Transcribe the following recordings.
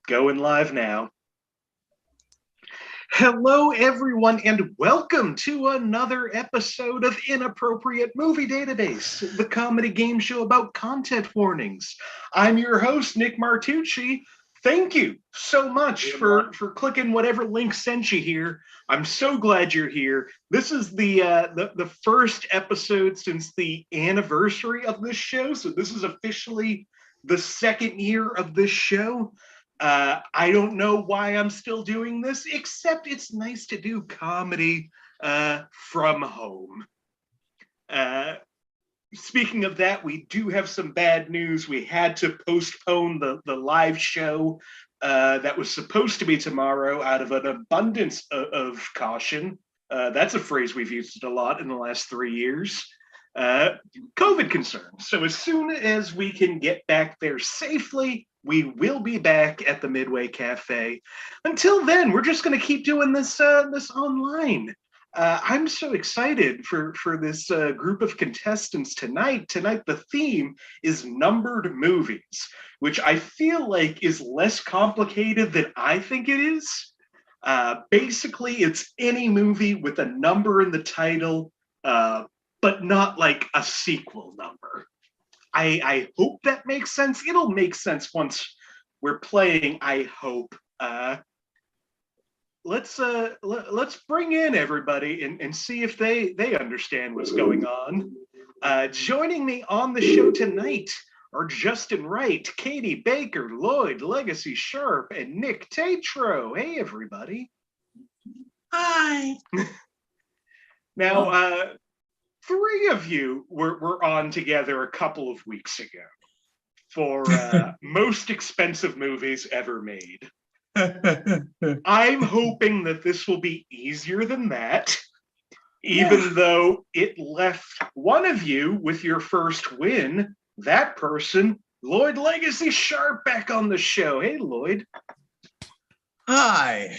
Going live now. Hello, everyone, and welcome to another episode of Inappropriate Movie Database, the comedy game show about content warnings. I'm your host, Nick Martucci. Thank you so much for clicking whatever link sent you here. I'm so glad you're here. This is the first episode since the anniversary of this show, so this is officially the second year of this show. I don't know why I'm still doing this, except it's nice to do comedy from home. Speaking of that, we do have some bad news. We had to postpone the live show that was supposed to be tomorrow out of an abundance of caution. That's a phrase we've used a lot in the last 3 years. COVID concerns. So as soon as we can get back there safely, we will be back at the Midway Cafe. Until then, we're just going to keep doing this online. I'm so excited for this group of contestants tonight. Tonight, the theme is numbered movies, which I feel like is less complicated than I think it is. Basically, it's any movie with a number in the title, but not like a sequel number. I hope that makes sense. It'll make sense once we're playing, I hope. Let's bring in everybody and see if they understand what's going on. Joining me on the show tonight are Justin Wright, Katie Baker, Lloyd, Legacy Sharp, and Nikk Taytro. Hey, everybody. Hi. Now, three of you were on together a couple of weeks ago for most expensive movies ever made. I'm hoping that this will be easier than that, even though it left one of you with your first win, that person, Lloyd Legacy Sharp, back on the show. Hey, Lloyd. Hi.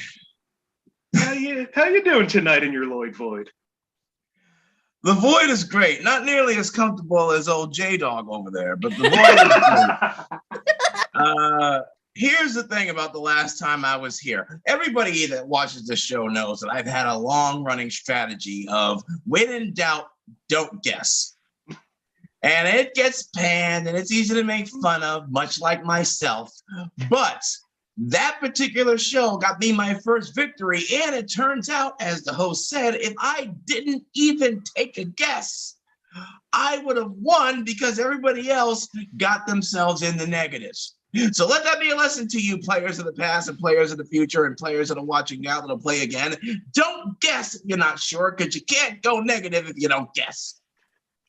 How you doing tonight in your Lloyd Void? The Void is great. Not nearly as comfortable as old J-Dog over there, but the Void is great. Here's the thing about the last time I was here. Everybody that watches this show knows that I've had a long-running strategy of when in doubt, don't guess. And it gets panned, and it's easy to make fun of, much like myself. But that particular show got me my first victory, and it turns out, as the host said, if I didn't even take a guess, I would have won because everybody else got themselves in the negatives. So let that be a lesson to you, players of the past and players of the future and players that are watching now that'll play again. Don't guess if you're not sure, because you can't go negative if you don't guess.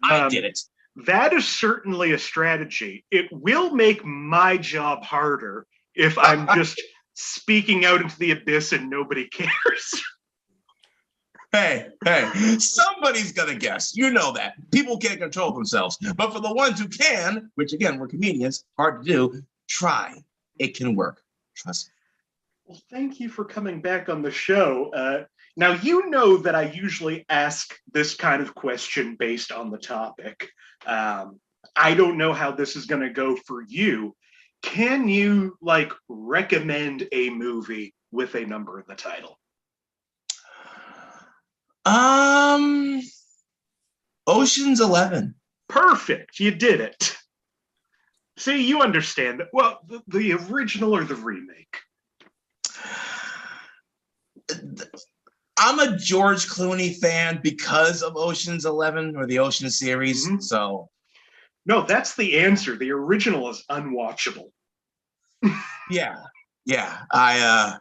I did it. That is certainly a strategy. It will make my job harder if I'm just speaking out into the abyss and nobody cares. Hey, somebody's gonna guess. You know that. People can't control themselves. But for the ones who can, which again, we're comedians, hard to do, try. It can work. Trust me. Well, thank you for coming back on the show. Now, you know that I usually ask this kind of question based on the topic. I don't know how this is going to go for you. Can you, recommend a movie with a number in the title? Ocean's 11. Perfect. You did it. See, you understand that. Well, the original or the remake? I'm a George Clooney fan because of Ocean's 11 or the Ocean series. Mm-hmm. So, no, that's the answer. The original is unwatchable. Yeah. I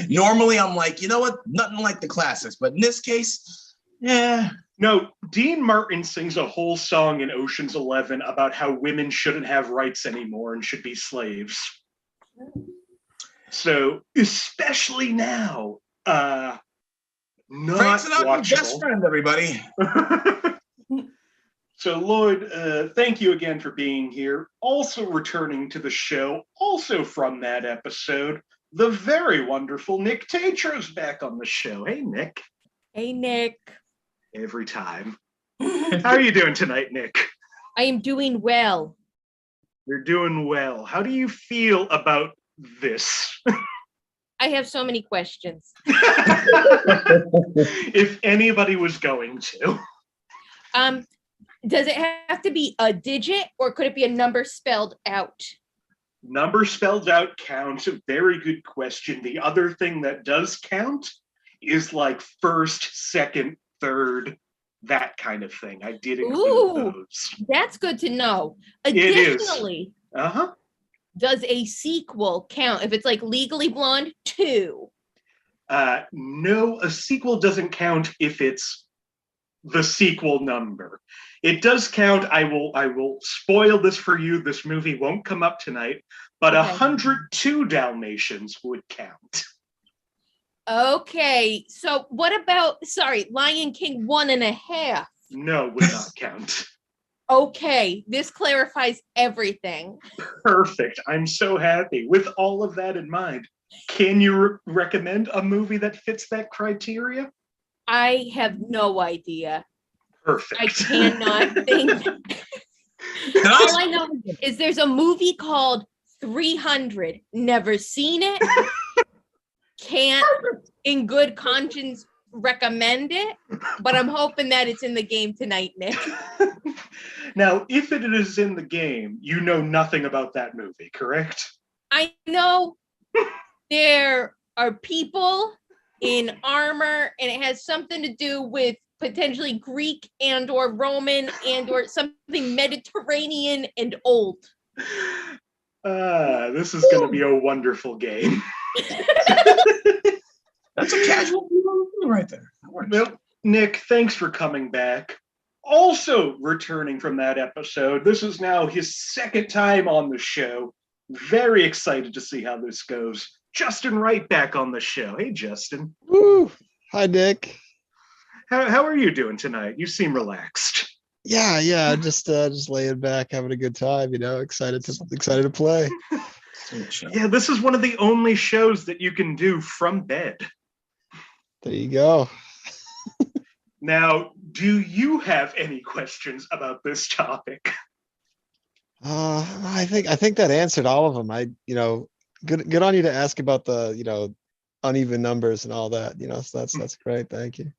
normally I'm like, you know what? Nothing like the classics, but in this case, yeah. No, Dean Martin sings a whole song in Ocean's 11 about how women shouldn't have rights anymore and should be slaves. So, especially now, not Frank Sinatra's best friend, everybody. So, Lloyd, thank you again for being here. Also returning to the show, also from that episode, the very wonderful Nikk Taytro's back on the show. Hey, Nick. Hey, Nick. Every time. How are you doing tonight, Nick? I am doing well. You're doing well. How do you feel about this? I have so many questions. If anybody was going to. Does it have to be a digit or could it be a number spelled out? Number spelled out counts. Very good question. The other thing that does count is like first, second, third, that kind of thing. I did include those. That's good to know. It is. Additionally, does a sequel count? If it's like Legally Blonde 2? No, a sequel doesn't count if it's the sequel number. It does count. I will spoil this for you. This movie won't come up tonight, but 102 Dalmatians would count. Okay, so what about, Lion King 1.5? No, would not count. Okay, this clarifies everything. Perfect. I'm so happy. With all of that in mind, can you recommend a movie that fits that criteria? I have no idea. Perfect. I cannot think. All I know is there's a movie called 300. Never seen it. Can't, in good conscience, recommend it. But I'm hoping that it's in the game tonight, Nick. Now, if it is in the game, you know nothing about that movie, correct? I know there are people in armor, and it has something to do with potentially Greek and or Roman and or something Mediterranean and old. This is going to be a wonderful game. That's a casual right there. Well, Nick, thanks for coming back. Also returning from that episode, this is now his second time on the show. Very excited to see how this goes. Justin Wright back on the show. Hey, Justin. Woo! Hi, Nick. How are you doing tonight? You seem relaxed. Yeah, just laying back, having a good time. Excited to play. Yeah, this is one of the only shows that you can do from bed. There you go. Now, do you have any questions about this topic? I think that answered all of them. Good on you to ask about the uneven numbers and all that. So that's great. Thank you.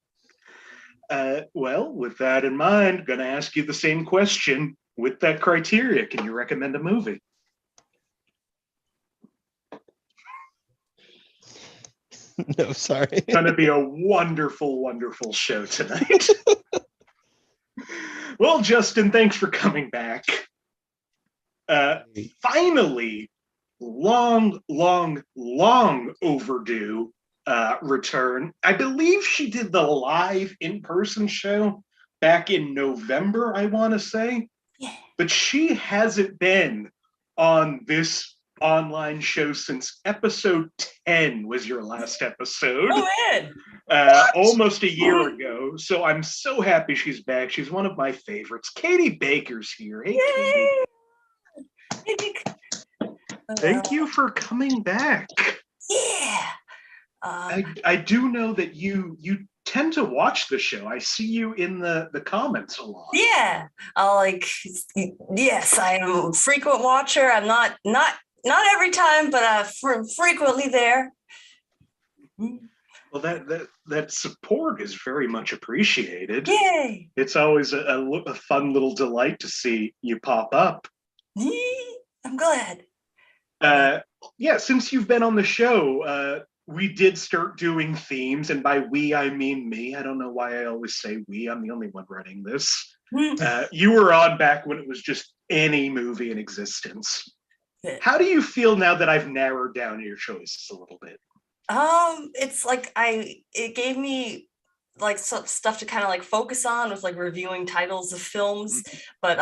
Well, with that in mind, I'm going to ask you the same question. With that criteria, can you recommend a movie? No, sorry. It's going to be a wonderful, wonderful show tonight. Well, Justin, thanks for coming back. Finally, long overdue return. I believe she did the live in-person show back in November, I want to say. Yeah. But she hasn't been on this online show since episode 10 was your last episode. Oh, man. Almost a year ago. So I'm so happy she's back. She's one of my favorites. Katie Baker's here. Hey, Katie. Thank you for coming back. Yeah. I do know that you tend to watch the show. I see you in the comments a lot. Yeah. Yes, I am a frequent watcher. I'm not every time, but frequently there. Well, that support is very much appreciated. Yay. It's always a fun little delight to see you pop up. I'm glad. Yeah, since you've been on the show, we did start doing themes, and by we, I mean me. I don't know why I always say we. I'm the only one running this. You were on back when it was just any movie in existence. How do you feel now that I've narrowed down your choices a little bit? It's like it gave me like some stuff to kind of like focus on with like reviewing titles of films, but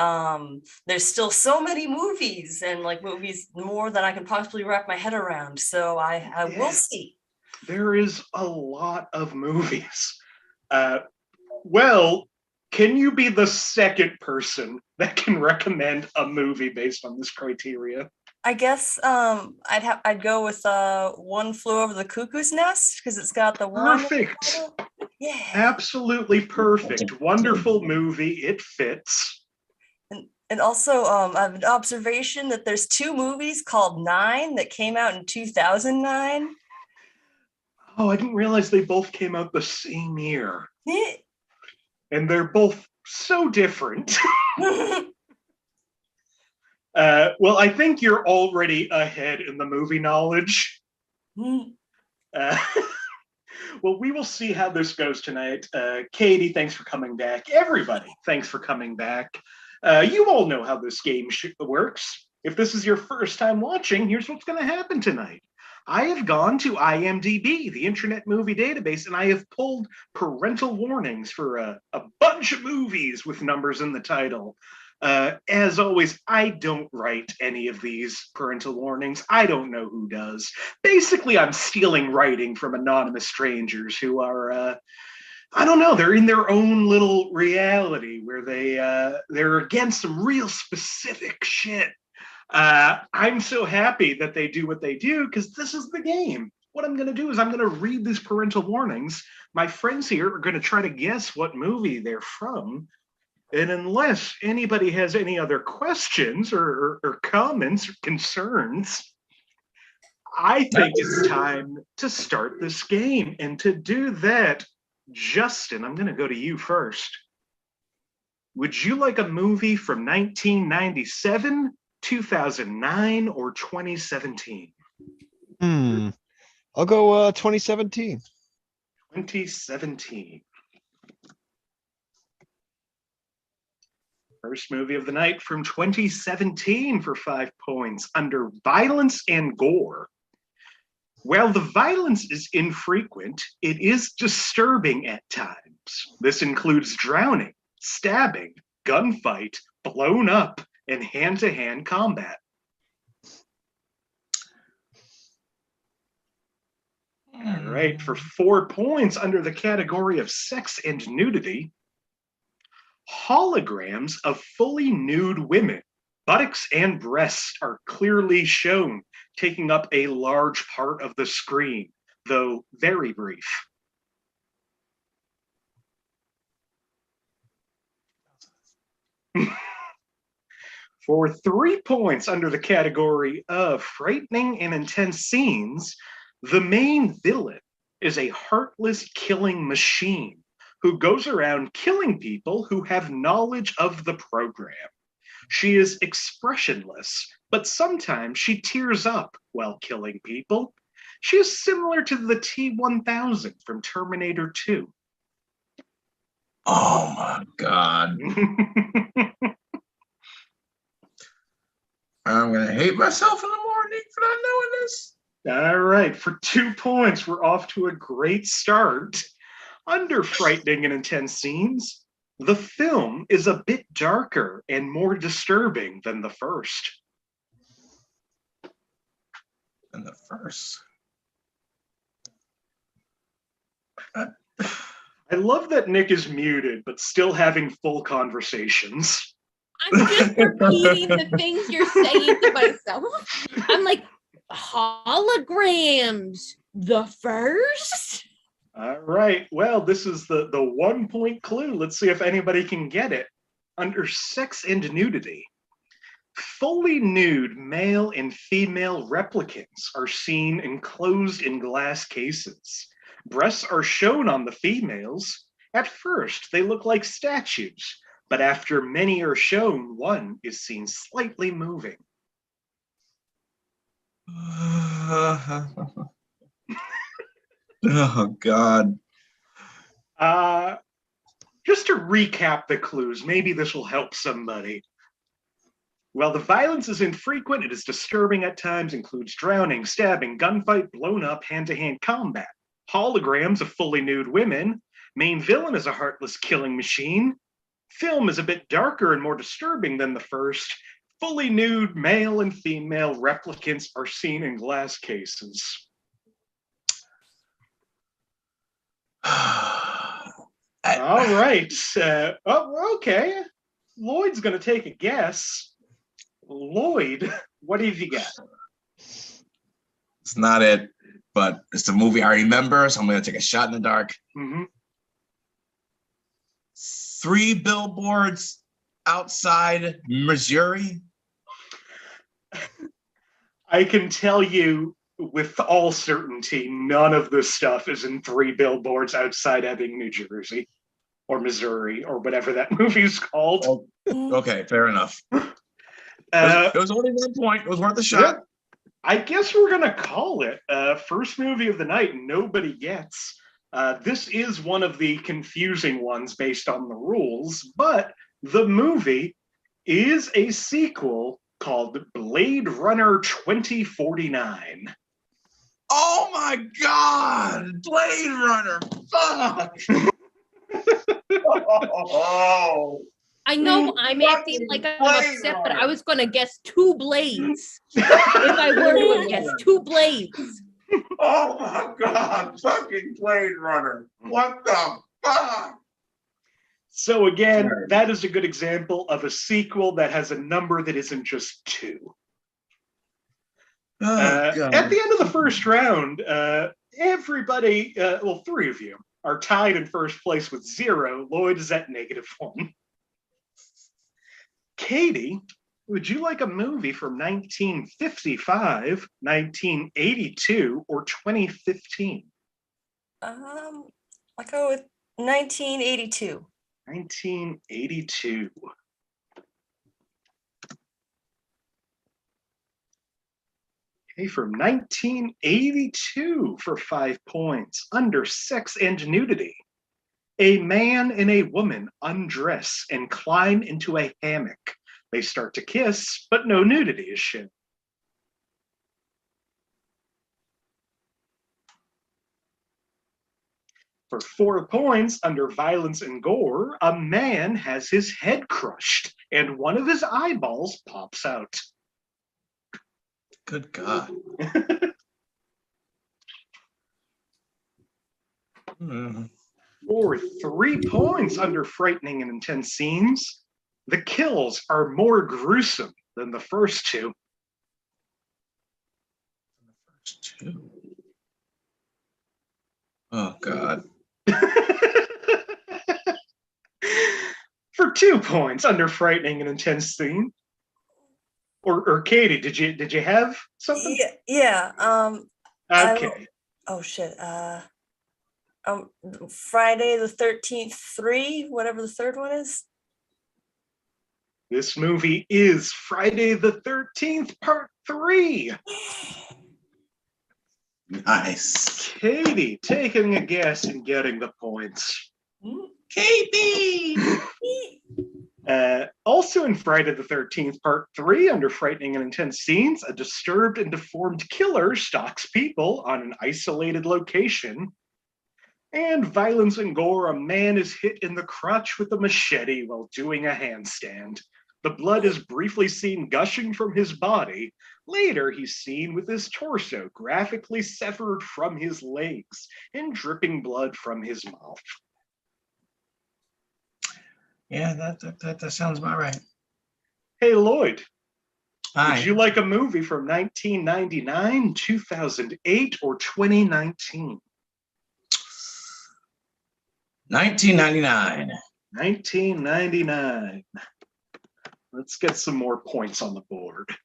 there's still so many movies and like movies more than I can possibly wrap my head around. So I will see. There is a lot of movies. Well, can you be the second person that can recommend a movie based on this criteria? I guess I'd go with One Flew Over the Cuckoo's Nest because it's got the one. Perfect. Yeah. Absolutely perfect. Wonderful movie. It fits. And And also, I have an observation that there's 2 movies called Nine that came out in 2009. Oh, I didn't realize they both came out the same year. Eh. And they're both so different. Well, I think you're already ahead in the movie knowledge. Well, we will see how this goes tonight. Katie, thanks for coming back. Everybody, thanks for coming back. You all know how this game works. If this is your first time watching, here's what's going to happen tonight. I have gone to IMDb, the Internet Movie Database, and I have pulled parental warnings for a bunch of movies with numbers in the title. As always, I don't write any of these parental warnings. I don't know who does. Basically, I'm stealing writing from anonymous strangers who are, I don't know, they're in their own little reality where they're against some real specific shit. I'm so happy that they do what they do because this is the game. What I'm going to do is I'm going to read these parental warnings. My friends here are going to try to guess what movie they're from. And unless anybody has any other questions or comments or concerns, I think it's time to start this game. And to do that, Justin, I'm going to go to you first. Would you like a movie from 1997, 2009, or 2017? I'll go 2017. 2017. First movie of the night from 2017 for 5 points, under violence and gore. While the violence is infrequent, it is disturbing at times. This includes drowning, stabbing, gunfight, blown up, and hand-to-hand combat. All right, for 4 points under the category of sex and nudity, holograms of fully nude women, buttocks and breasts are clearly shown, taking up a large part of the screen, though very brief. For 3 points under the category of frightening and intense scenes, the main villain is a heartless killing machine who goes around killing people who have knowledge of the program. She is expressionless, but sometimes she tears up while killing people. She is similar to the T-1000 from Terminator 2. Oh my God. I'm going to hate myself in the morning for not knowing this. All right, for 2 points, we're off to a great start. Under frightening and intense scenes, the film is a bit darker and more disturbing than the first. Than the first. I love that Nick is muted, but still having full conversations. I'm just repeating the things you're saying to myself. I'm like, holograms, the first? All right. Well, this is the 1 point clue. Let's see if anybody can get it. Under sex and nudity, fully nude male and female replicants are seen enclosed in glass cases. Breasts are shown on the females. At first, they look like statues, but after many are shown, one is seen slightly moving. Oh, God. Just to recap the clues, maybe this will help somebody. While the violence is infrequent, it is disturbing at times, includes drowning, stabbing, gunfight, blown up, hand-to-hand combat. Holograms of fully nude women. Main villain is a heartless killing machine. Film is a bit darker and more disturbing than the first. Fully nude male and female replicants are seen in glass cases. All right. Okay. Lloyd's going to take a guess. Lloyd, what have you got? It's not it, but it's a movie I remember, so I'm going to take a shot in the dark. Mm-hmm. 3 billboards outside Missouri? I can tell you with all certainty, none of this stuff is in 3 billboards outside Ebbing, New Jersey, or Missouri, or whatever that movie's called. Oh, okay, fair enough. Uh, It was only 1 point. It was worth a shot. I guess we're gonna call it first movie of the night. Nobody gets. This is one of the confusing ones based on the rules, but the movie is a sequel called Blade Runner 2049. Oh my God! Blade Runner! Fuck! Oh. I know I'm acting like I'm Blade upset, but I Runner. was gonna guess 2 blades. If I were to guess 2 blades. Oh my God! Fucking Blade Runner! What the fuck? So again, Right. that is a good example of a sequel that has a number that isn't just 2. Oh God! At the end of the first round, everybody, 3 of you are tied in first place with 0. Lloyd is at -1. Katie, would you like a movie from 1955, 1982, or 2015? I'll go with 1982. 1982. Okay, from 1982 for 5 points. Under Sex and Nudity. A man and a woman undress and climb into a hammock. They start to kiss, but no nudity is shown. For 4 points, under Violence and Gore, a man has his head crushed and one of his eyeballs pops out. Good God! Hmm. For 3 points, under Frightening and Intense Scenes, the kills are more gruesome than the first 2. First 2. Oh God! For 2 points, under Frightening and Intense Scene. Or Katie, did you have something? Yeah. Okay. Oh shit. Friday the 13th 3, whatever the third one is. This movie is Friday the 13th, Part 3. Nice, Katie taking a guess and getting the points. Katie. Also in Friday the 13th, Part 3, under Frightening and Intense Scenes, a disturbed and deformed killer stalks people on an isolated location. And Violence and Gore, a man is hit in the crotch with a machete while doing a handstand. The blood is briefly seen gushing from his body. Later, he's seen with his torso graphically severed from his legs and dripping blood from his mouth. Yeah, that sounds about right. Hey, Lloyd, Hi. would you like a movie from 1999, 2008, or 2019? 1999. 1999. Let's get some more points on the board.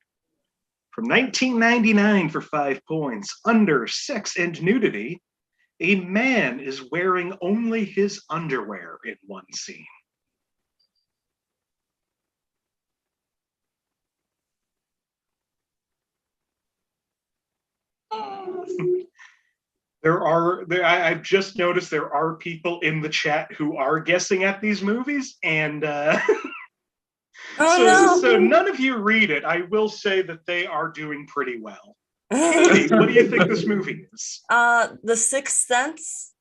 From 1999 for 5 points, under Sex and Nudity, a man is wearing only his underwear in one scene. I've just noticed there are people in the chat who are guessing at these movies, and so none of you read it. I will say that they are doing pretty well. Katie, what do you think this movie is? The Sixth Sense.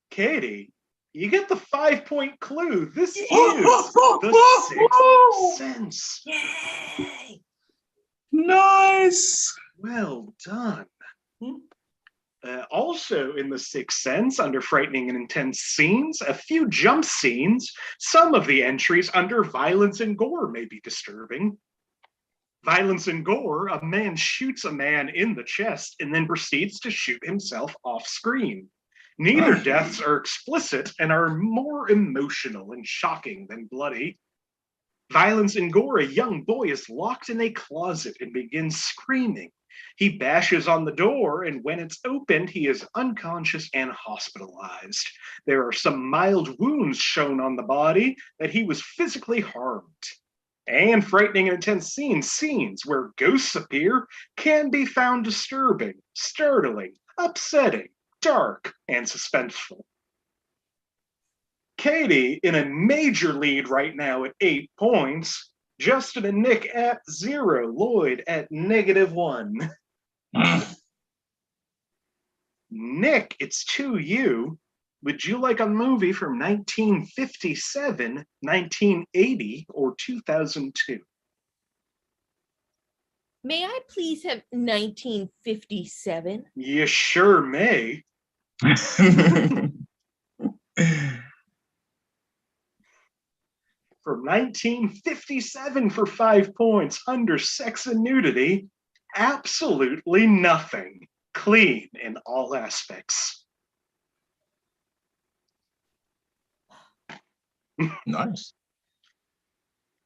Katie, you get the 5-point clue. This is the Sixth Sense. Yay! Nice. Well done. Also in the Sixth Sense, under Frightening and Intense Scenes, a few jump scenes. Some of the entries under Violence and Gore may be disturbing. Violence and Gore, a man shoots a man in the chest and then proceeds to shoot himself off screen. Neither deaths are explicit and are more emotional and shocking than bloody. Violence and gore, a young boy is locked in a closet and begins screaming. He bashes on the door, and when it's opened, he is unconscious and hospitalized. There are some mild wounds shown on the body that he was physically harmed. And frightening and intense scenes where ghosts appear can be found disturbing, startling, upsetting, dark, and suspenseful. Katie in a major lead right now at 8 points. Justin and Nikk at 0. Lloyd at -1. Nikk, it's to you. Would you like a movie from 1957, 1980, or 2002? May I please have 1957? You sure may. From 1957 for 5 points, under Sex and Nudity, absolutely nothing. Clean in all aspects. Nice.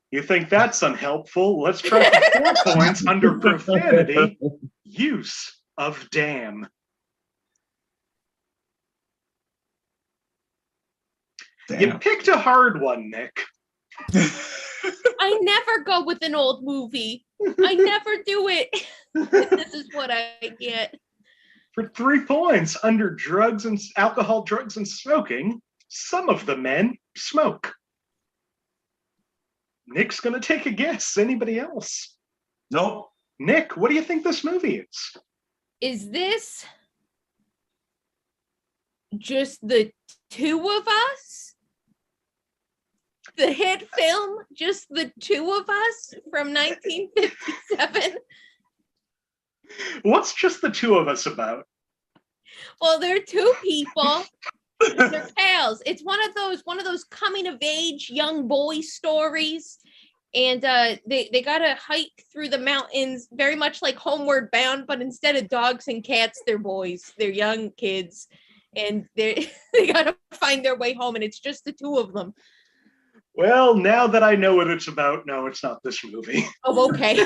You think that's unhelpful? Let's try for 4 points under Profanity, Use of Damn. Damn. You picked a hard one, Nikk. I never go with an old movie. I never do it. This is what I get. For 3 points, under drugs and alcohol, drugs, and smoking, some of the men smoke. Nick's gonna take a guess. Anybody else? Nope. Nikk, what do you think this movie is? Is this just the two of us? The hit film, just the two of us from 1957? What's just the two of us about? Well, they're two people. They're pals. It's one of those coming of age young boy stories. And they gotta hike through the mountains, very much like Homeward Bound, but instead of dogs and cats, they're boys. They're young kids. And they gotta find their way home, and it's just the two of them. Well, now that I know what it's about, no, it's not this movie. Oh, okay.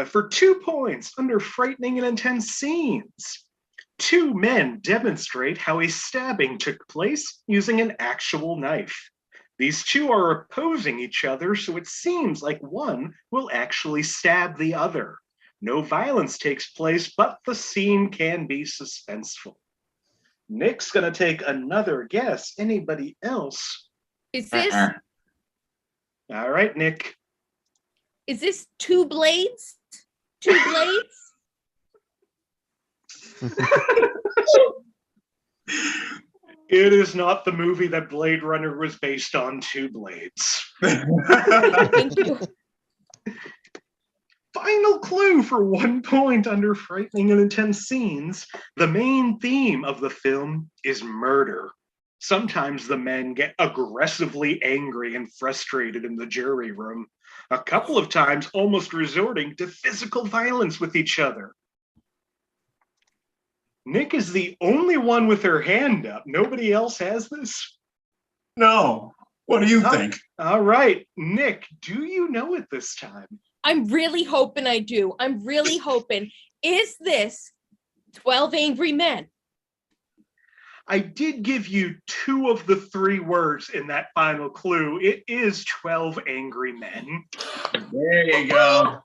For 2 points, under frightening and intense scenes, 2 men demonstrate how a stabbing took place using an actual knife. These two are opposing each other, so it seems like one will actually stab the other. No violence takes place, but the scene can be suspenseful. Nick's gonna take another guess. Anybody else? Is this All right, Nikk. is this Two Blades? Two Blades? It is not the movie that Blade Runner was based on, Two Blades. Thank you. Final clue for 1 point under frightening and intense scenes. The main theme of the film is murder. Sometimes the men get aggressively angry and frustrated in the jury room, a couple of times almost resorting to physical violence with each other. Nikk is the only one with her hand up. Nobody else has this? No. What do you think? All right, Nikk, do you know it this time? I'm really hoping I do. I'm really hoping. Is this 12 Angry Men? I did give you 2 of the 3 words in that final clue. It is 12 Angry Men. There you go.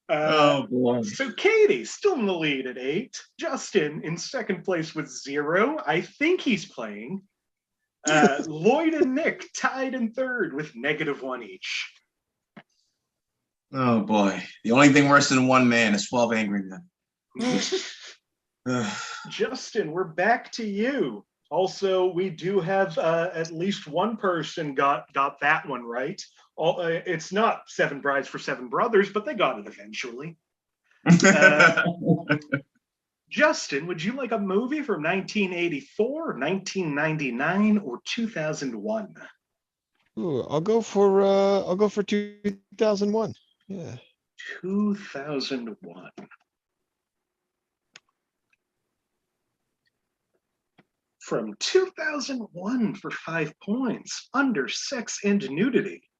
Oh boy. So Katie still in the lead at 8. Justin in second place with 0. I think he's playing. Lloyd and Nikk tied in third with -1 each. Oh boy. The only thing worse than one man is 12 Angry Men. Justin, we're back to you. Also, we do have at least one person got that one right. It's not 7 Brides for 7 Brothers, but they got it eventually. Justin, would you like a movie from 1984, 1999, or 2001? Ooh, I'll go for 2001. Yeah. 2001. From 2001 for 5 points, under sex and nudity.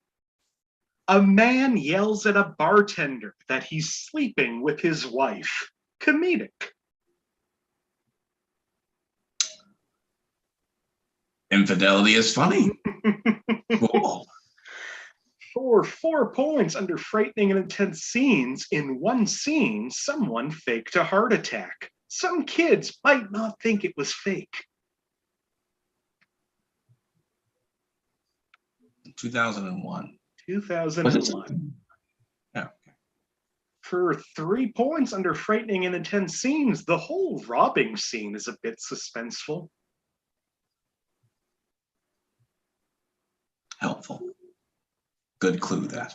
A man yells at a bartender that he's sleeping with his wife. Comedic. Infidelity is funny. Cool. For 4 points, under frightening and intense scenes, in one scene, someone faked a heart attack. Some kids might not think it was fake. 2001. 2001. Yeah. For 3 points, under frightening and intense scenes, the whole robbing scene is a bit suspenseful. Helpful. Good clue, that.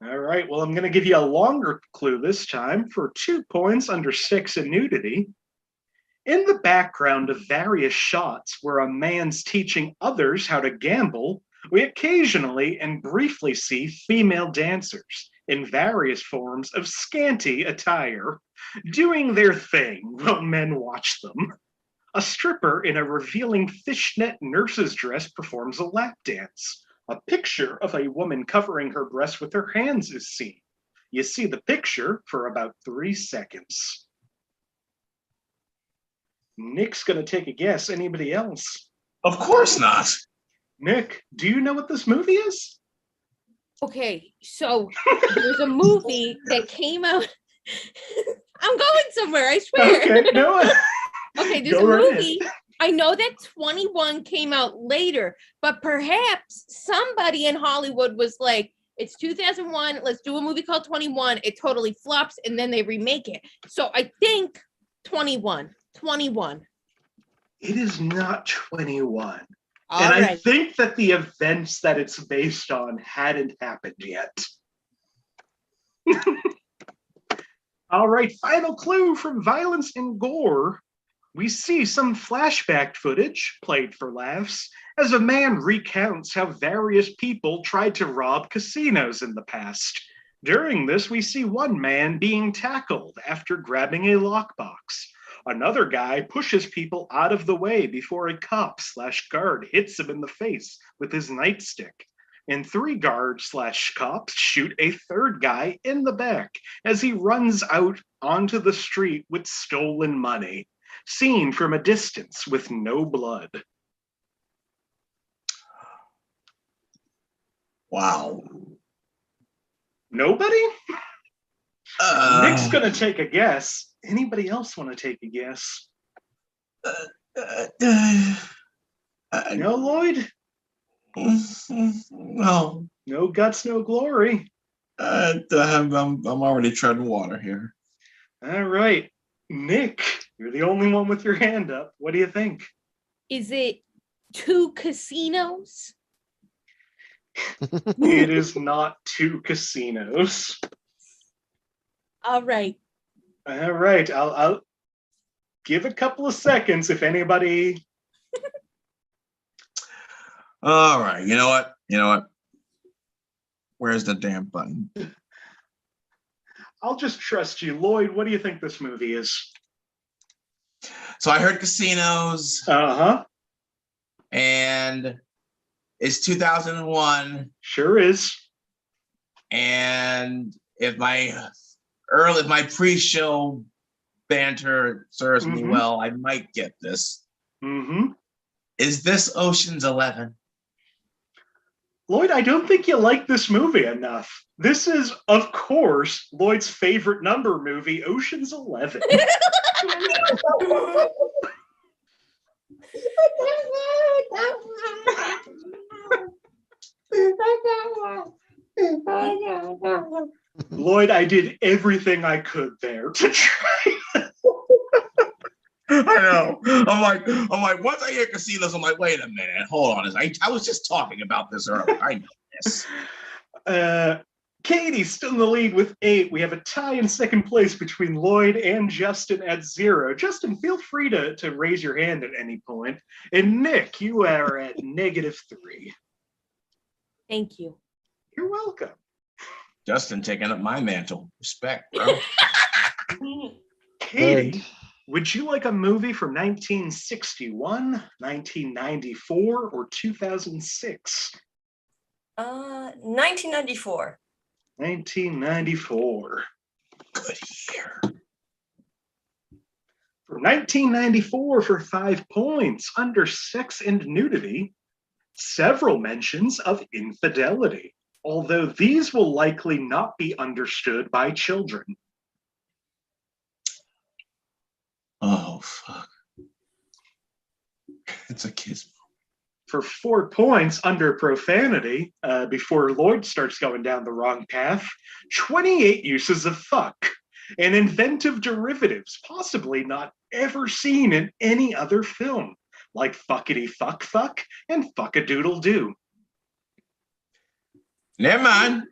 All right, well, I'm going to give you a longer clue this time. For 2 points, under sex and nudity. In the background of various shots where a man's teaching others how to gamble, we occasionally and briefly see female dancers in various forms of scanty attire, doing their thing while men watch them. A stripper in a revealing fishnet nurse's dress performs a lap dance. A picture of a woman covering her breast with her hands is seen. You see the picture for about 3 seconds. Nick's going to take a guess. Anybody else? Of course not. Nikk, do you know what this movie is? Okay, so there's a movie that came out. I'm going somewhere, I swear. Okay, no. Okay, there's Go a right movie. I know that 21 came out later, but perhaps somebody in Hollywood was like, it's 2001, let's do a movie called 21. It totally flops, and then they remake it. So I think 21. It is not 21. All and right. I think that the events that it's based on hadn't happened yet. All right, final clue from Violence and Gore. We see some flashback footage, played for laughs, as a man recounts how various people tried to rob casinos in the past. During this, we see one man being tackled after grabbing a lockbox. Another guy pushes people out of the way before a cop/guard hits him in the face with his nightstick. And 3 guards/cops shoot a third guy in the back as he runs out onto the street with stolen money, seen from a distance with no blood. Wow. Nobody? Nick's gonna take a guess. Anybody else want to take a guess? No, Lloyd? No. No guts, no glory. I'm already treading water here. All right. Nick, you're the only one with your hand up. What do you think? Is it 2 casinos? It is not 2 casinos. All right. All right. I'll give a couple of seconds if anybody. All right. You know what? Where's the damn button? I'll just trust you. Lloyd, what do you think this movie is? So I heard casinos. Uh-huh. And it's 2001. Sure is. And if my pre-show banter serves me well, I might get this. Mm-hmm. Is this Ocean's 11? Lloyd, I don't think you like this movie enough. This is, of course, Lloyd's favorite number movie, Ocean's 11. Lloyd, I did everything I could there to try. I know. I'm like, once I hear casinos, I'm like, wait a minute, hold on. I was just talking about this earlier. I know this. Katie's still in the lead with 8. We have a tie in second place between Lloyd and Justin at 0. Justin, feel free to raise your hand at any point. And Nick, you are at -3. Thank you. You're welcome. Justin taking up my mantle. Respect, bro. Katie, Would you like a movie from 1961, 1994, or 2006? 1994. 1994. Good year. For 1994, for 5 points, under sex and nudity, several mentions of infidelity, although these will likely not be understood by children. Oh, fuck. It's a kiss. For 4 points, under profanity, before Lloyd starts going down the wrong path, 28 uses of fuck, and inventive derivatives possibly not ever seen in any other film, like fuckity fuck fuck and fuck-a-doodle-doo. Never mind.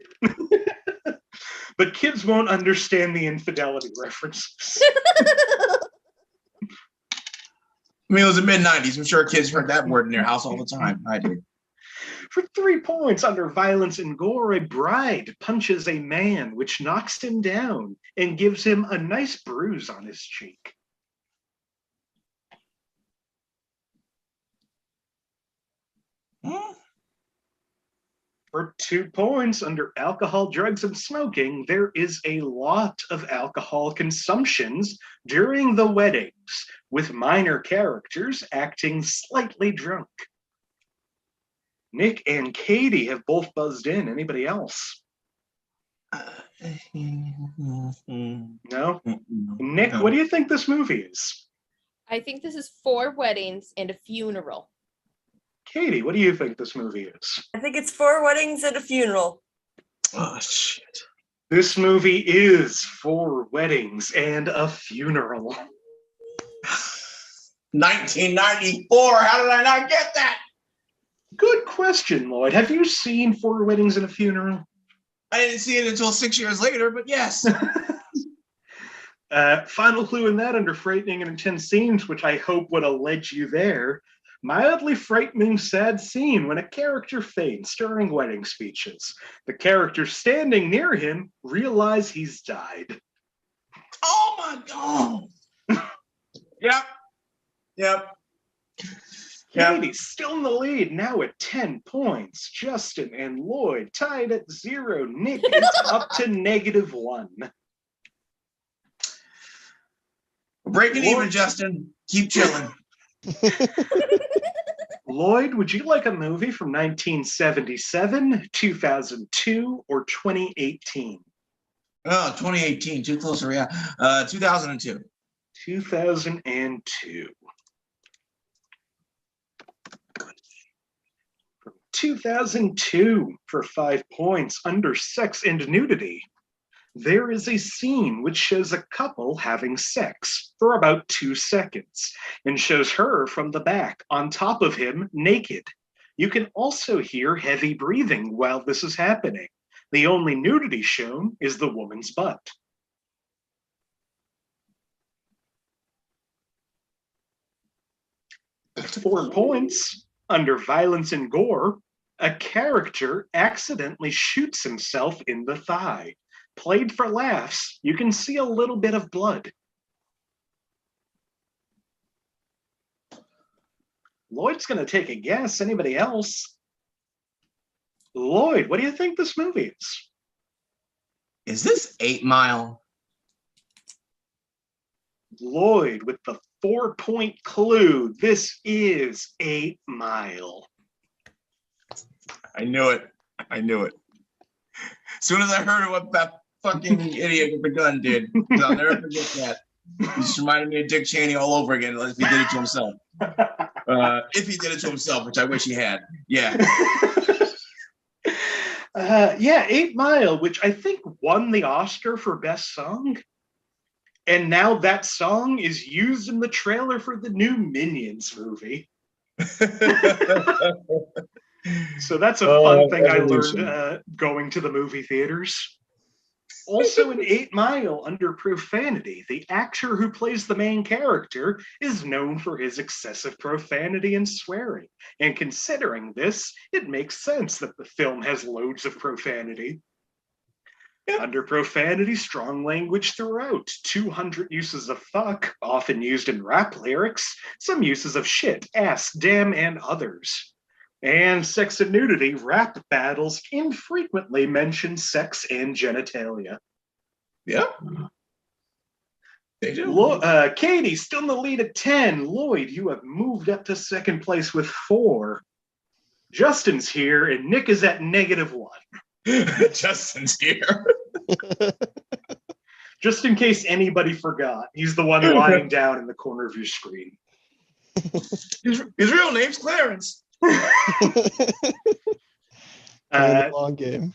But kids won't understand the infidelity references. I mean, it was the mid-90s. I'm sure kids heard that word in their house all the time. I did. For 3 points, under violence and gore, a bride punches a man, which knocks him down and gives him a nice bruise on his cheek. Hmm? For 2 points, under alcohol, drugs, and smoking, there is a lot of alcohol consumptions during the weddings, with minor characters acting slightly drunk. Nick and Katie have both buzzed in. Anybody else? No? Nick, what do you think this movie is? I think this is 4 weddings and a funeral. Katie, what do you think this movie is? I think it's 4 weddings and a funeral. Oh, shit. This movie is 4 weddings and a funeral. 1994. How did I not get that? Good question, Lloyd. Have you seen 4 Weddings and a Funeral? I didn't see it until 6 years later, but yes. Final clue in that, under frightening and intense scenes, which I hope would have led you there. Mildly frightening, sad scene when a character faints during wedding speeches. The character standing near him realize he's died. Oh my God. Yep. Katie's still in the lead, now at 10 points. Justin and Lloyd tied at 0. Nick is up to -1. We're breaking even, Justin. Keep chilling. Lloyd, would you like a movie from 1977, 2002, or 2018? Oh, 2018. Too close to reality. 2002. 2002. From 2002, for 5 points, under sex and nudity, there is a scene which shows a couple having sex for about 2 seconds and shows her from the back on top of him naked. You can also hear heavy breathing while this is happening. The only nudity shown is the woman's butt. That's 4 points. Under violence and gore, a character accidentally shoots himself in the thigh. Played for laughs, you can see a little bit of blood. Lloyd's going to take a guess. Anybody else? Lloyd, what do you think this movie is? Is this 8 Mile? Lloyd with the 4-point clue. This is 8 Mile. I knew it. As soon as I heard what that fucking idiot with the gun did, I'll never forget that. He just reminded me of Dick Cheney all over again, if he did it to himself. If he did it to himself, which I wish he had. Yeah. 8 Mile, which I think won the Oscar for Best Song. And now that song is used in the trailer for the new Minions movie. So that's a fun thing I learned going to the movie theaters. Also in 8 Mile, under profanity, the actor who plays the main character is known for his excessive profanity and swearing. And considering this, it makes sense that the film has loads of profanity. Under profanity, strong language throughout. 200 uses of fuck, often used in rap lyrics. Some uses of shit, ass, damn, and others. And sex and nudity, rap battles infrequently mention sex and genitalia. Yep. They do. Katie, still in the lead at 10. Lloyd, you have moved up to second place with 4. Justin's here, and Nick is at -1. Justin's here. Just in case anybody forgot, he's the one lying down in the corner of your screen. His real name's Clarence. Long game.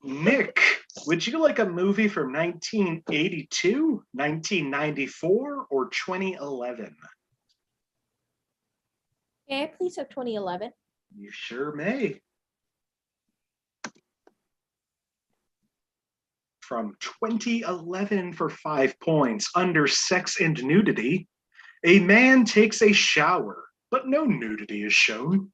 Nick, would you like a movie from 1982, 1994, or 2011? May I please have 2011? You sure may. From 2011 for 5 points, under sex and nudity, a man takes a shower, but no nudity is shown.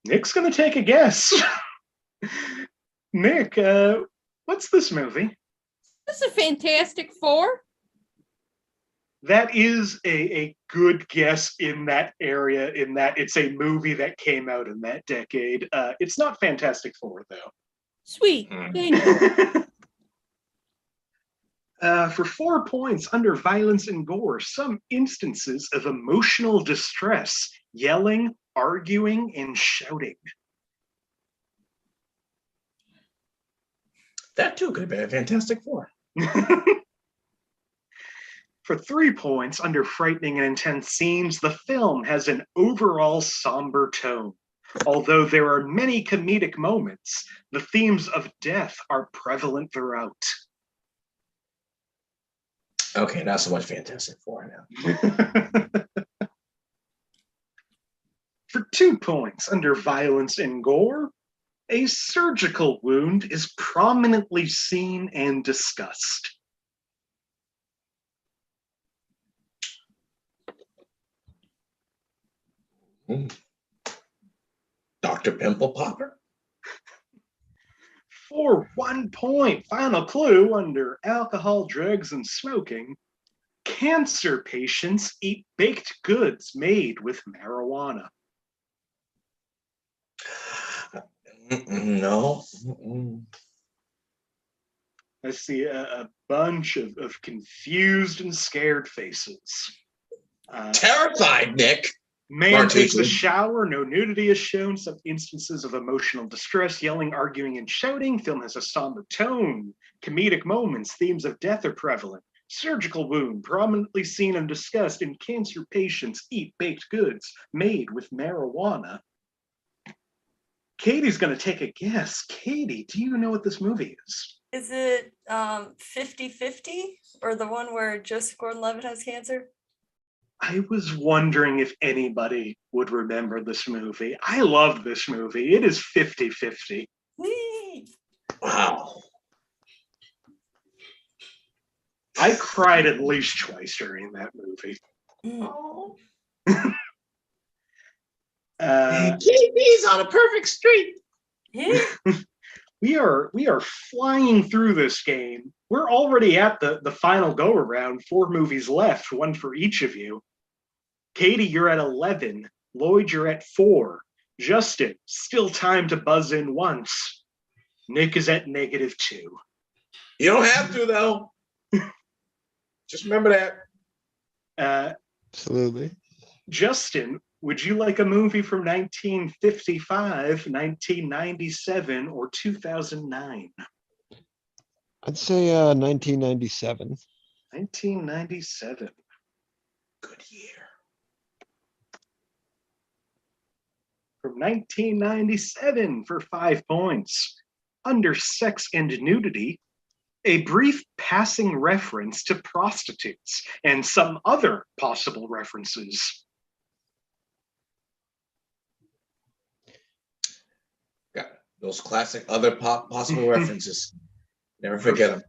Nick's gonna take a guess. Nick, what's this movie? This is a Fantastic Four. That is a good guess in that area, in that it's a movie that came out in that decade. It's not Fantastic Four, though. Sweet. Thank you. For 4 points, under violence and gore, some instances of emotional distress, yelling, arguing, and shouting. That too could have been a Fantastic Four. For 3 points, under frightening and intense scenes, the film has an overall somber tone. Although there are many comedic moments, the themes of death are prevalent throughout. Okay, not so much Fantastic Four now. For 2 points, under violence and gore, a surgical wound is prominently seen and discussed. Dr. Pimple Popper? For 1 point, final clue, under alcohol, drugs, and smoking, cancer patients eat baked goods made with marijuana. No. I see a bunch of confused and scared faces. Terrified, Nick. Man takes a Martucci. shower, no nudity is shown, some instances of emotional distress, yelling, arguing, and shouting. Film has a somber tone. Comedic moments, themes of death are prevalent. Surgical wound, prominently seen and discussed, and cancer patients eat baked goods made with marijuana. Katie's going to take a guess. Katie, do you know what this movie is? Is it 50-50 or the one where Joseph Gordon-Levitt has cancer? I was wondering if anybody would remember this movie. I love this movie. It is 50-50. Whee! Wow. I cried at least twice during that movie. Oh. KB's on a perfect streak. Yeah. We are flying through this game. We're already at the final go around. 4 movies left, 1 for each of you. Katie, you're at 11. Lloyd, you're at 4. Justin, still time to buzz in once. Nick is at -2. You don't have to, though. Just remember that. Absolutely. Justin, would you like a movie from 1955, 1997, or 2009? I'd say 1997. 1997. Good year. From 1997 for 5 points. Under sex and nudity, a brief passing reference to prostitutes and some other possible references. Got those classic other possible references. Never forget them.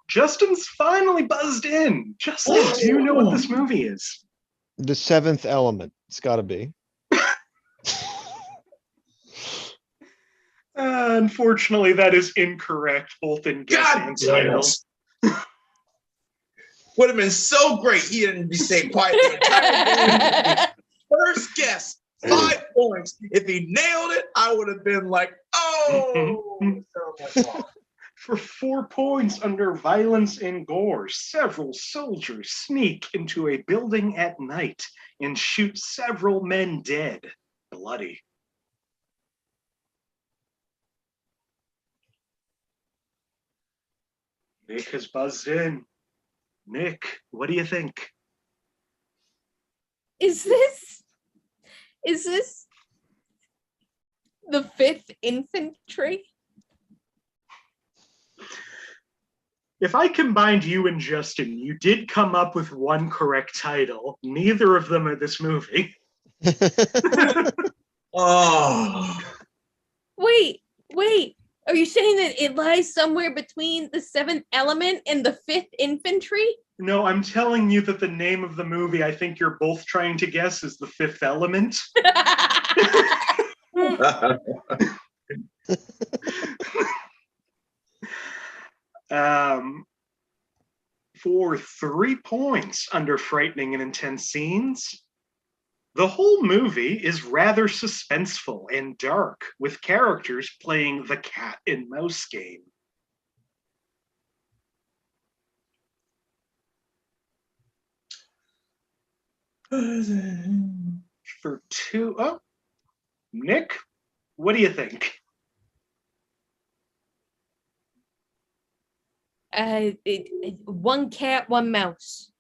Justin's finally buzzed in. Justin, do you know what this movie is? The Seventh Element. It's got to be. Unfortunately, that is incorrect, both in guess God and damn title. it. Would have been so great. He didn't be staying quiet the entire game. First guess, 5 points. If he nailed it, I would have been like, oh. For 4 points under violence and gore, several soldiers sneak into a building at night and shoot several men dead. Bloody. Nikk has buzzed in. Nikk, what do you think? Is this the 5th Infantry? If I combined you and Justin, you did come up with one correct title. Neither of them are this movie. Oh. Wait. Are you saying that it lies somewhere between the 7th Element and the 5th Infantry? No, I'm telling you that the name of the movie I think you're both trying to guess is The Fifth Element. For 3 points under frightening and intense scenes, the whole movie is rather suspenseful and dark, with characters playing the cat and mouse game. For 2, oh, Nikk, what do you think? One cat, one mouse.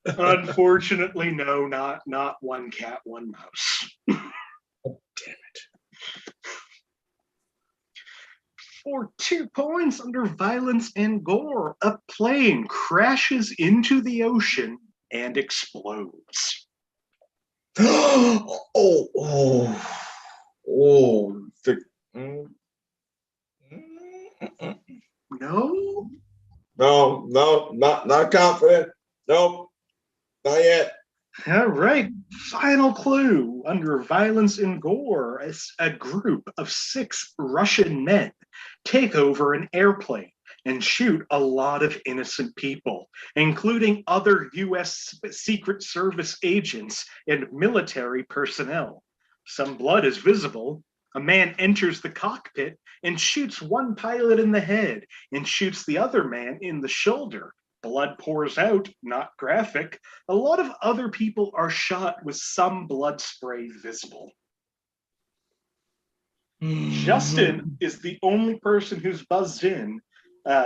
Unfortunately, no, not one cat, one mouse. Oh, damn it. For 2 points under violence and gore, a plane crashes into the ocean and explodes. No? No, not confident. Nope, not yet. All right, final clue. Under violence and gore, a group of 6 Russian men take over an airplane and shoot a lot of innocent people, including other U.S. Secret Service agents and military personnel. Some blood is visible. A man enters the cockpit and shoots one pilot in the head and shoots the other man in the shoulder. Blood pours out, not graphic. A lot of other people are shot with some blood spray visible. Justin is the only person who's buzzed in.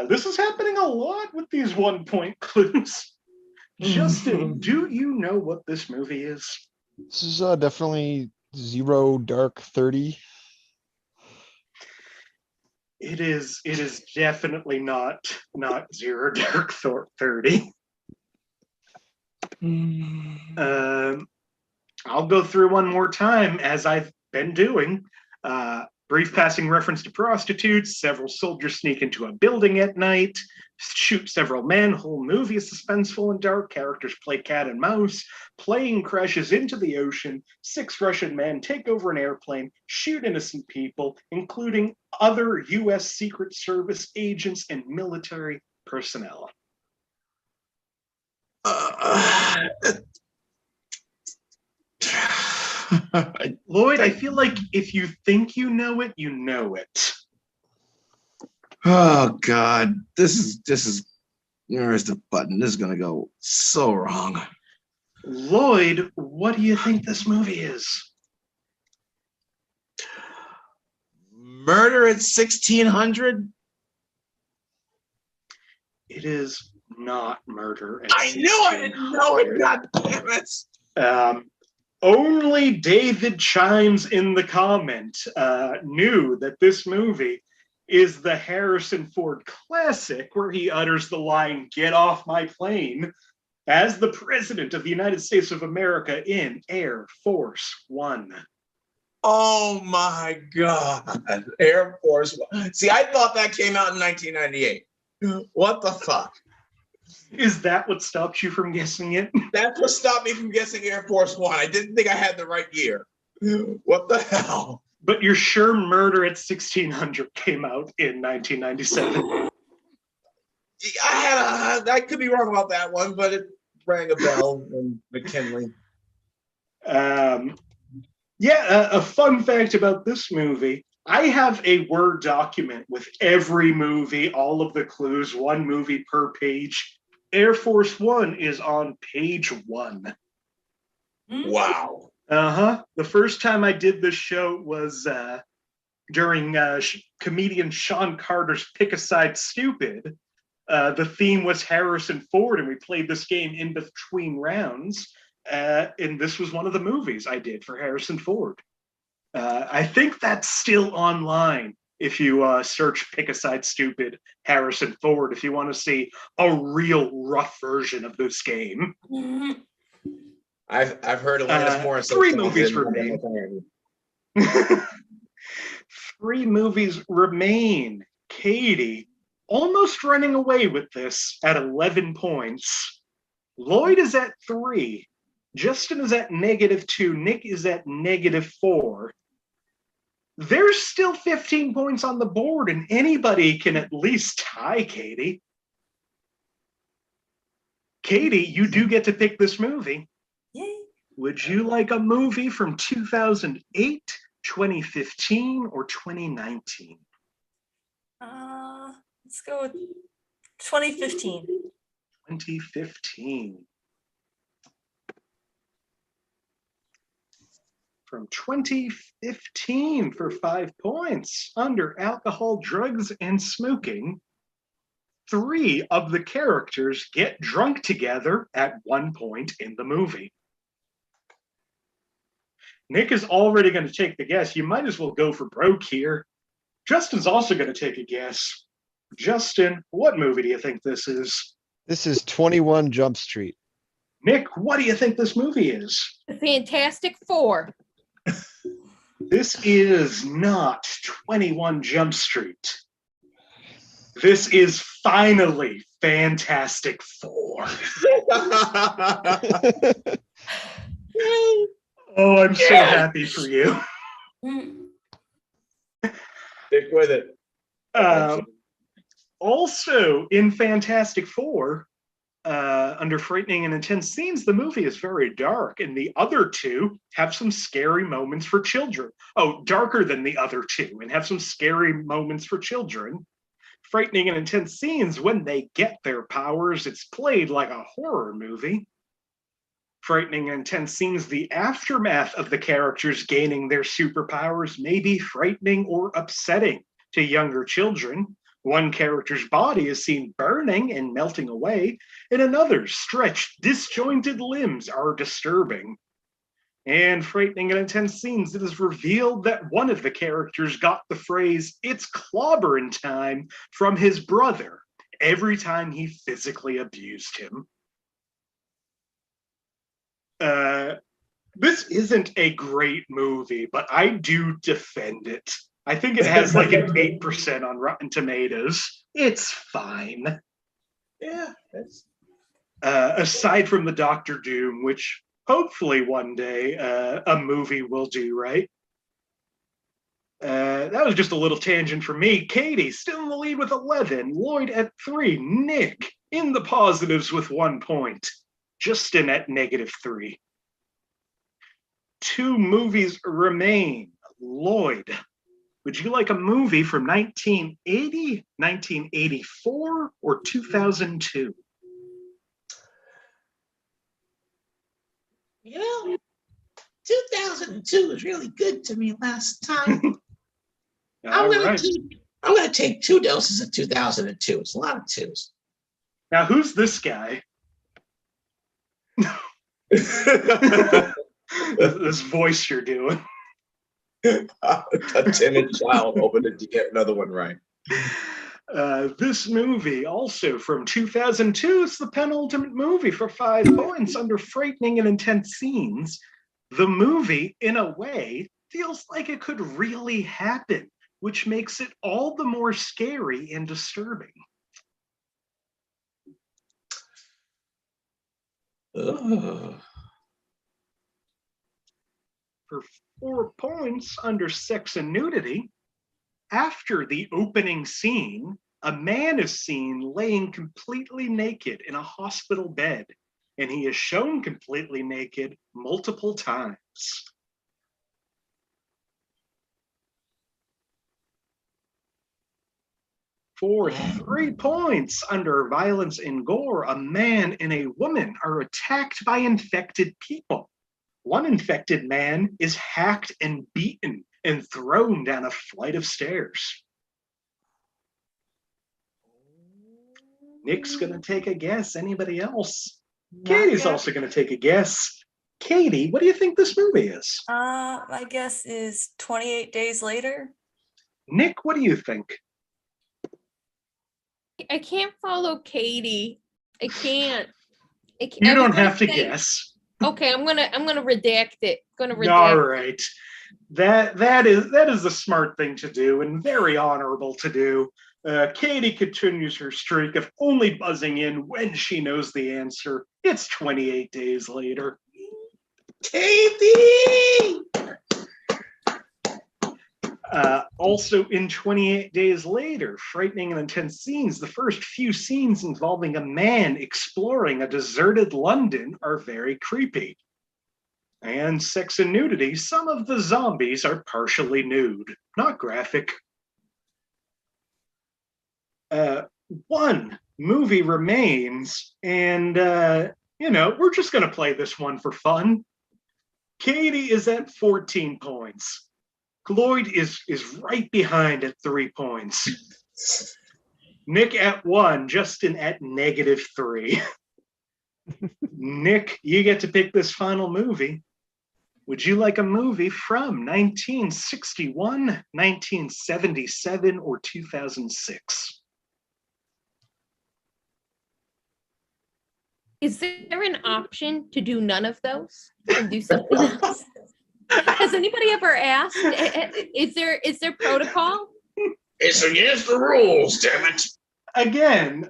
This is happening a lot with these 1-point clues. Justin, do you know what this movie is? This is definitely Zero Dark 30. It is definitely not Zero Dark 30. I'll go through one more time as I've been doing. Brief passing reference to prostitutes. Several soldiers sneak into a building at night, shoot several men. Whole movie is suspenseful and dark. Characters play cat and mouse. Plane crashes into the ocean. 6 Russian men take over an airplane, shoot innocent people, including other U.S. Secret Service agents and military personnel. Lloyd, I feel like if you think you know it, you know it. Oh God, this is where's the button? This is gonna go so wrong. Lloyd, what do you think this movie is? Murder at 1600? It is not Murder at I knew I didn't know it. God damn it. Only David Chimes in the comment knew that this movie is the Harrison Ford classic where he utters the line, "Get off my plane," as the President of the United States of America in Air Force One. Oh my God. Air Force One. See, I thought that came out in 1998. What the fuck? Is that what stopped you from guessing it? That's what stopped me from guessing Air Force One. I didn't think I had the right year. What the hell? But you're sure Murder at 1600 came out in 1997? I could be wrong about that one, but it rang a bell in McKinley. A fun fact about this movie. I have a Word document with every movie, all of the clues, one movie per page. Air Force One is on page 1. Wow. The first time I did this show was during comedian Sean Carter's Pick a Side Stupid. The theme was Harrison Ford, and we played this game in between rounds. And this was one of the movies I did for Harrison Ford. I think that's still online if you search Pick a Side Stupid Harrison Ford, if you want to see a real rough version of this game. I've heard Alanis Morissette. 3 movies remain. 3 movies remain. Katie, almost running away with this at 11 points. Lloyd is at 3. Justin is at -2. Nikk is at -4. There's still 15 points on the board, and anybody can at least tie Katie. Katie, you do get to pick this movie. Yay. Would you like a movie from 2008, 2015, or 2019? Let's go with 2015. 2015. From 2015 for 5 points. Under alcohol, drugs, and smoking, 3 of the characters get drunk together at one point in the movie. Nikk is already going to take the guess. You might as well go for broke here. Justin's also going to take a guess. Justin, what movie do you think this is? This is 21 Jump Street. Nikk, what do you think this movie is? The Fantastic Four. This is not 21 Jump Street. This is finally Fantastic Four. Oh, I'm so happy for you. Stick with it. Also, in Fantastic Four, under frightening and intense scenes, the movie is very dark, and the other 2 have some scary moments for children. Oh, darker than the other 2, and have some scary moments for children. Frightening and intense scenes, when they get their powers, it's played like a horror movie. Frightening and intense scenes, the aftermath of the characters gaining their superpowers may be frightening or upsetting to younger children. One character's body is seen burning and melting away, and another's stretched, disjointed limbs are disturbing. And frightening and intense scenes, it is revealed that one of the characters got the phrase, "It's clobbering time," from his brother every time he physically abused him. This isn't a great movie, but I do defend it. I think it has like an 8% on Rotten Tomatoes. It's fine. Yeah. Aside from the Doctor Doom, which hopefully one day a movie will do, right? That was just a little tangent for me. Katie, still in the lead with 11. Lloyd at 3. Nikk in the positives with 1 point. Justin at -3. 2 movies remain. Lloyd, would you like a movie from 1980, 1984, or 2002? You know, 2002 was really good to me last time. I'm gonna take 2 doses of 2002. It's a lot of 2s. Now, who's this guy? This voice you're doing. A timid child hoping to get another one right. This movie, also from 2002, is the penultimate movie for 5 points under frightening and intense scenes. The movie, in a way, feels like it could really happen, which makes it all the more scary and disturbing. Ugh. For 4 points under sex and nudity, after the opening scene, a man is seen laying completely naked in a hospital bed, and he is shown completely naked multiple times. For 3 points under violence and gore, a man and a woman are attacked by infected people. One infected man is hacked and beaten and thrown down a flight of stairs. Nick's gonna take a guess. Anybody else? Katie's also gonna take a guess. Katie, what do you think this movie is? My guess is 28 Days Later. Nick, what do you think? I can't follow Katie. I can't. You don't have to guess. Okay, I'm gonna redact it. All right. That is the smart thing to do and very honorable to do. Katie continues her streak of only buzzing in when she knows the answer. It's 28 Days Later. Katie! Also in 28 Days Later, frightening and intense scenes. The first few scenes involving a man exploring a deserted London are very creepy. And sex and nudity, some of the zombies are partially nude, not graphic. One movie remains, and we're just gonna play this one for fun. Katie is at 14 points. Lloyd is right behind at 3 points. Nick at 1, Justin at -3. Nick, you get to pick this final movie. Would you like a movie from 1961, 1977, or 2006? Is there an option to do none of those and do something else? Has anybody ever asked? Is there protocol? It's against the rules, damn it. Again,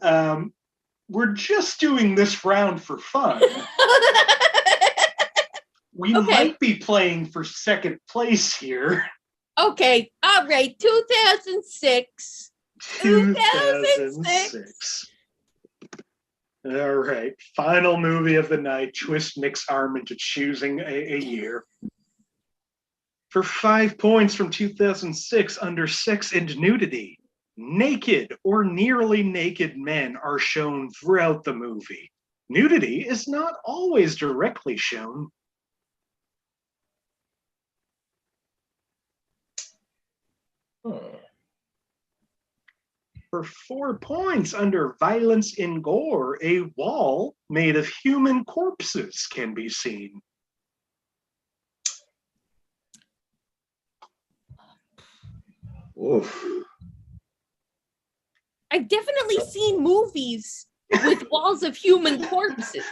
we're just doing this round for fun. We might be playing for second place here. Okay, all right, 2006. 2006. All right, final movie of the night. Twist Nick's arm into choosing a year. For 5 points from 2006 under sex and nudity, naked or nearly naked men are shown throughout the movie. Nudity is not always directly shown. For 4 points under violence and gore, a wall made of human corpses can be seen. Oof. I've definitely seen movies with walls of human corpses.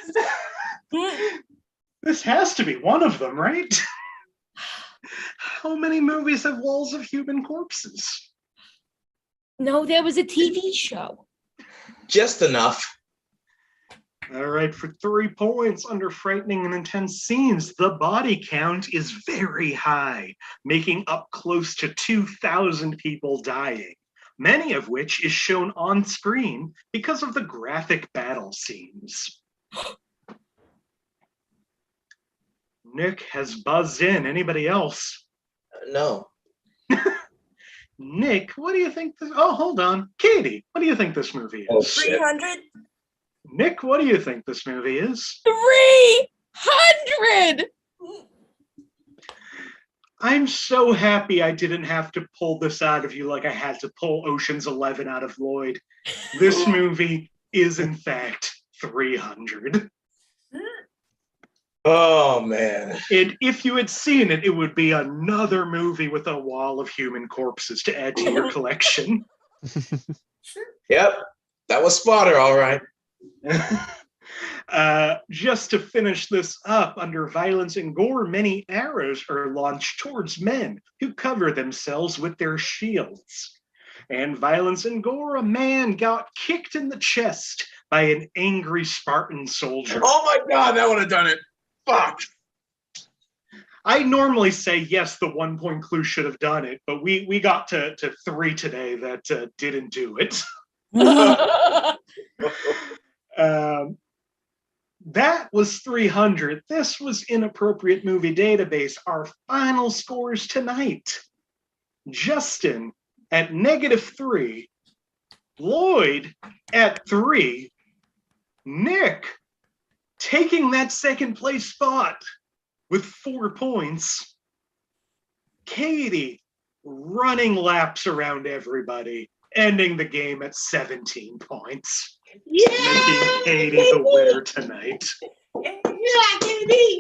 This has to be one of them, right? How many movies have walls of human corpses? No, there was a TV show. Just enough. All right, for 3 points under frightening and intense scenes, the body count is very high, making up close to 2,000 people dying, many of which is shown on screen because of the graphic battle scenes. Nick has buzzed in. Anybody else? No. Nick, what do you think? Hold on. Katie, what do you think this movie is? Oh, shit. 300. Nick, what do you think this movie is? 300. I'm so happy I didn't have to pull this out of you like I had to pull Ocean's 11 out of Lloyd. This movie is, in fact, 300. Oh, man. And if you had seen it, it would be another movie with a wall of human corpses to add to your collection. Yep. That was Spotter, all right. Just to finish this up, under violence and gore, many arrows are launched towards men who cover themselves with their shields. And violence and gore, a man got kicked in the chest by an angry Spartan soldier. Oh my God, that would have done it. Fuck. I normally say yes, the 1 point clue should have done it, but we got to 3 today that didn't do it. That was 300. This was Inappropriate Movie Database. Our final scores tonight. Justin at -3. Lloyd at 3. Nikk taking that second place spot with 4 points. Katie running laps around everybody, ending the game at 17 points. Yeah, Making Katie the winner tonight. yeah, Katie.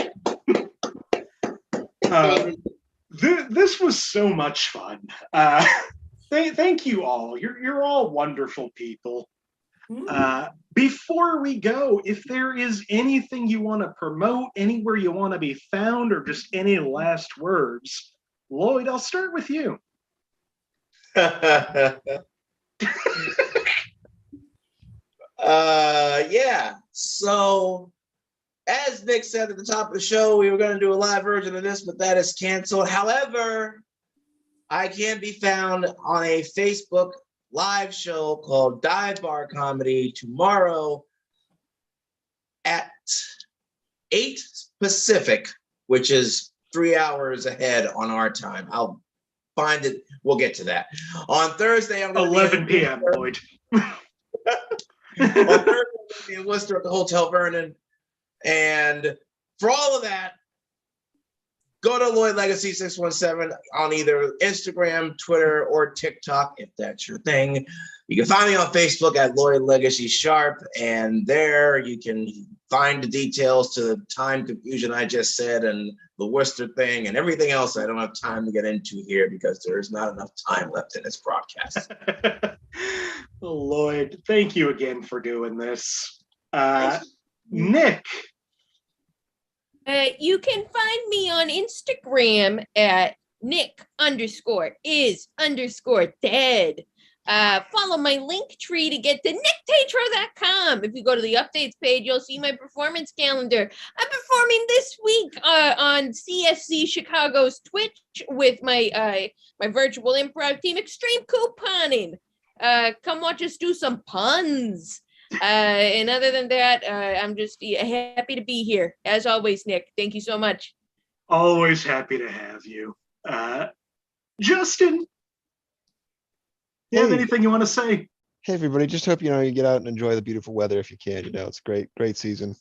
This was so much fun. Thank you all. You're all wonderful people. Before we go, if there is anything you want to promote, anywhere you want to be found, or just any last words, Lloyd, I'll start with you. Yeah. So, as Nick said at the top of the show, we were going to do a live version of this, but that is canceled. However, I can be found on a Facebook live show called Dive Bar Comedy tomorrow at 8 Pacific, which is 3 hours ahead on our time. I'll find it. We'll get to that. On Thursday, I'm going to 11 p.m., Lloyd. On Thursday, I'm going to be in Worcester at the Hotel Vernon. And for all of that, go to Lloyd Legacy 617 on either Instagram, Twitter, or TikTok, if that's your thing. You can find me on Facebook at Lloyd Legacy Sharp, and there you can find the details to the time confusion I just said and the Worcester thing and everything else I don't have time to get into here because there is not enough time left in this broadcast. Well, Lloyd, thank you again for doing this. Nikk. You can find me on Instagram at Nick_is_dead. Follow my link tree to get to NikkTaytro.com. If you go to the updates page, you'll see my performance calendar. I'm performing this week on CSC Chicago's Twitch with my my virtual improv team, Extreme Couponing. Come watch us do some puns. And other than that, I'm just happy to be here. As always, Nikk, thank you so much. Always happy to have you. Justin, you have anything you want to say? Hey, everybody, just hope, you get out and enjoy the beautiful weather if you can. It's great season.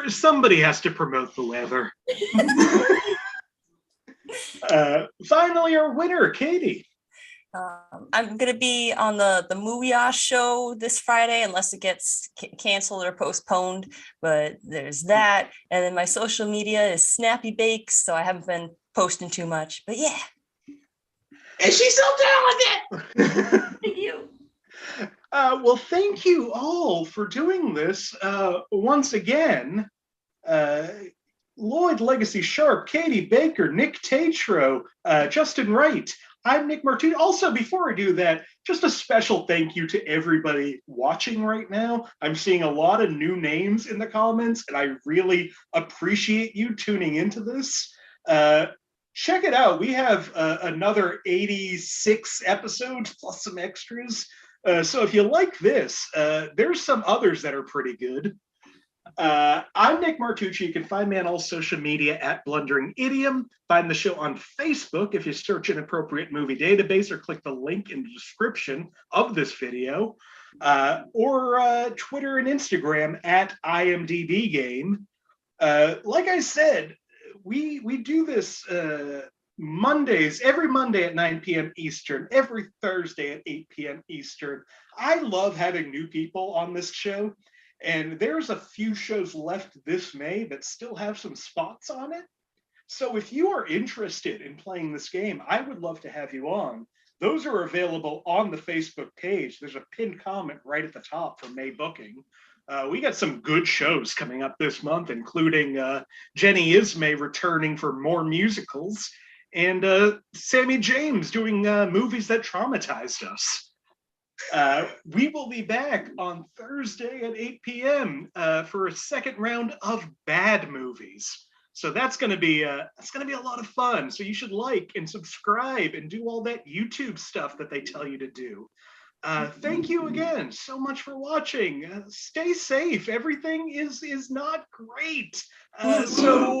Somebody has to promote the weather. Finally, our winner, Katie. I'm going to be on the Movie show this Friday, unless it gets canceled or postponed. But there's that. And then my social media is Snappy Bakes, so I haven't been posting too much. But yeah. And she's so talented. Thank you. Well, thank you all for doing this once again. Lloyd Legacy Sharp, Katie Baker, Nikk Taytro, Justin Wright. I'm Nick Martucci. Also, before I do that, just a special thank you to everybody watching right now. I'm seeing a lot of new names in the comments, and I really appreciate you tuning into this. Check it out. We have another 86 episodes plus some extras. So if you like this, there's some others that are pretty good. I'm Nick Martucci. You can find me on all social media at Blundering Idiom. Find the show on Facebook if you search Inappropriate Movie Database or click the link in the description of this video, or Twitter and Instagram at IMDb Game. Like I said, we do this Mondays, every Monday at 9 p.m. Eastern, every Thursday at 8 p.m. Eastern. I love having new people on this show. And there's a few shows left this May that still have some spots on it. So if you are interested in playing this game, I would love to have you on. Those are available on the Facebook page. There's a pinned comment right at the top for May booking. We got some good shows coming up this month, including Jenny Ismay returning for more musicals, and Sammy James doing movies that traumatized us. We will be back on Thursday at 8 p.m. For a second round of bad movies. So that's going to be a lot of fun. So you should like and subscribe and do all that YouTube stuff that they tell you to do. Thank you again so much for watching. Stay safe. Everything is not great. So